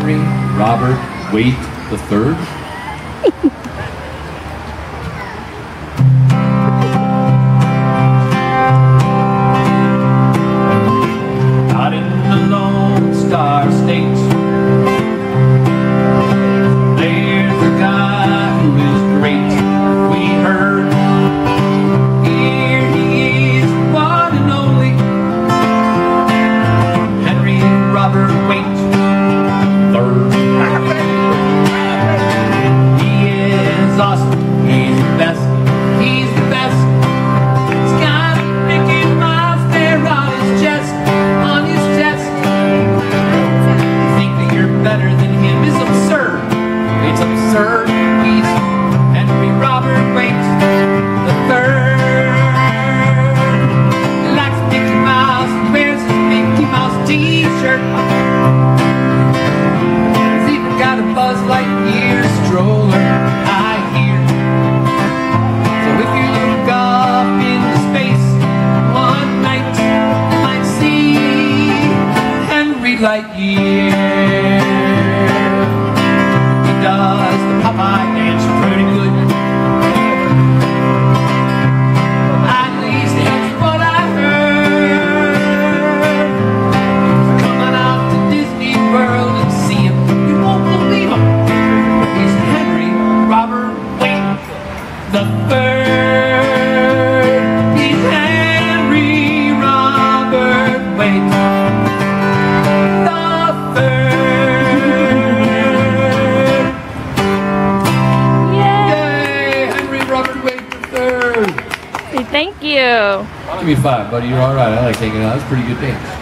Henry Robert Waite III. Out in the Lone Star State, there's a guy who is great. We heard, here he is, one and only Henry Robert Waite III. He is awesome, he's the best, he's the best. He's got a Mickey Mouse there on his chest, on his chest. You think that you're better than him is absurd. It's absurd. He's Henry Robert Waite III. He likes Mickey Mouse and wears his Mickey Mouse t-shirt. He's even got a Buzz Lightyear stroller, I hear. So if you look up into space one night, you might see Henry Lightyear. He does the Popeye dance pretty good. At least that's what I heard. Come on out to Disney World and see him. You won't believe him. He's Henry Robert Waite III. He's Henry Robert Waite III. Yay! Henry Robert Waite III. Thank you. Give me 5, buddy. You're all right. I like hanging out. That's a pretty good dance.